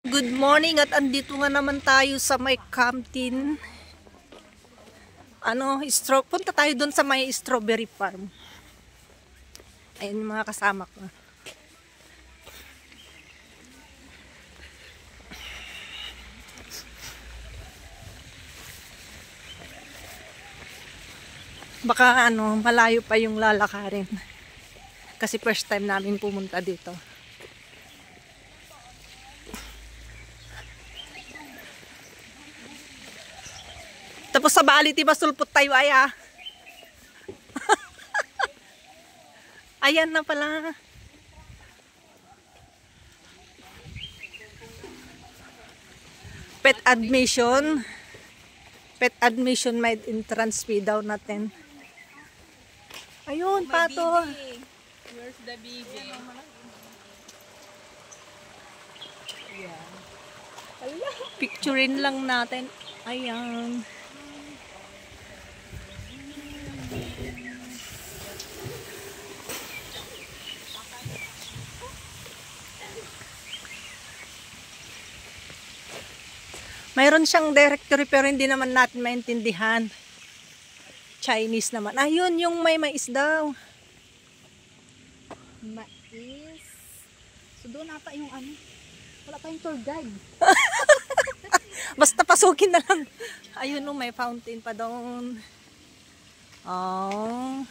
Good morning at andito nga naman tayo sa may Camptin. Punta tayo doon sa may strawberry farm. Ayun yung mga kasama ko. Baka malayo pa yung lalakarin. Kasi first time namin pumunta dito. Tapos sa bali, tiba sulpot tayo ay Ayan na pala. Pet admission. Pet admission may entrance fee daw natin. Ayun, pato. Where's the baby? Picturein lang natin. Ayan. Mayroon siyang directory pero hindi naman natin maintindihan. Chinese naman. Ayun, yung may mais daw. Mais. So doon ata yung wala pa yung tour guide. Basta pasukin na lang. Ayun, may fountain pa doon. Oh.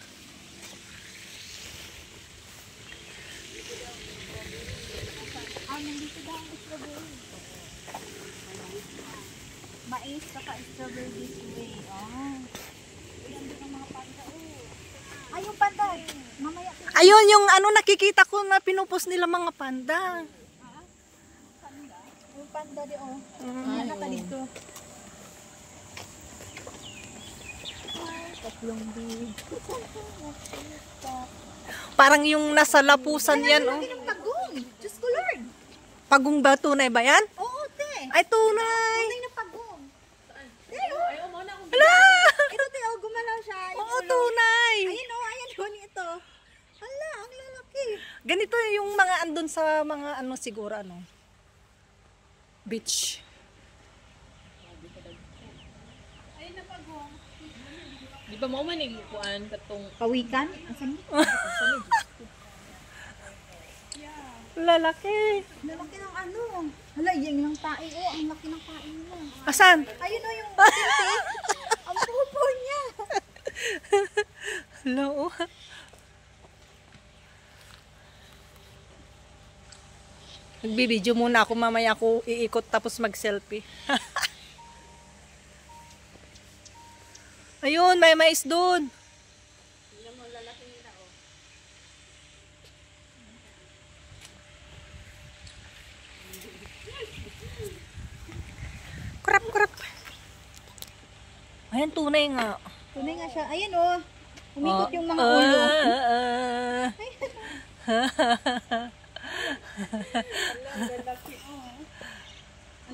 Nandito daw ang strawberry. Mais saka strawberry this way. Ayan din ang mga panda. Ay, yung panda. Mamaya. Ayun, yung nakikita ko na pinupost nila mga panda. Panda? Yung panda di Ayan na dito. Tatlong big. Parang yung nasa lapusan yan, Ang laki ng pagong. Diyos ko Lord. Pagong ba? Tunay ba yan? Oo, te. Ay, tunay. Tunay na pagong. Ayaw mo na akong Hala! Ito, te, gumalaw siya. Oo, tunay. Ayan yun ito. Hala, ang lalaki. Ganito yung mga andun sa mga siguro beach. Di ba mo man yung kuan katong Kawikan? Asan mo? Lalaki. Lalaki ng Hala, yan ng tae. Ang laki ng tae nila. Asan? Ayun yung tinte. Ang pupo niya. Hello. Nagbibideo muna ako, mamaya ako iikot tapos mag-selfie. Ayun, may mais doon. Krap, krap. Ayan, tunay nga. Tunay nga siya. Ayun umikot yung mga ulo.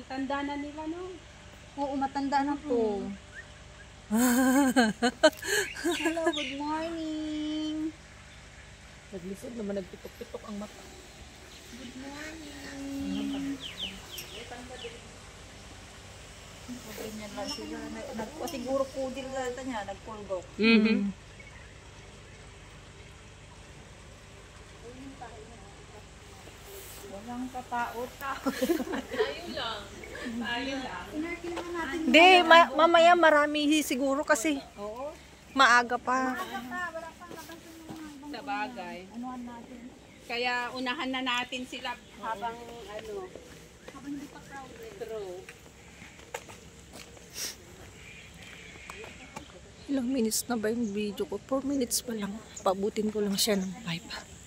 ang tanda na nila no. Oo, matanda na po. Hello, good morning. Naglisod naman nagpitok-pitok ang mata. Good morning. Ganyan lang sila. Siguro pudil na niya, nagpulgok. Walang katao-tao. Tayo lang. Inarkin naman natin. Hindi, mamaya marami siguro kasi maaga pa. Wala pang napansin yung mga ibang Sa bagay. anuhan natin. Kaya unahan na natin sila habang Habang hindi pa crowded. true. Ilang minutes na ba yung video ko? 4 minutes pa lang. Pabutin ko lang siya ng 5.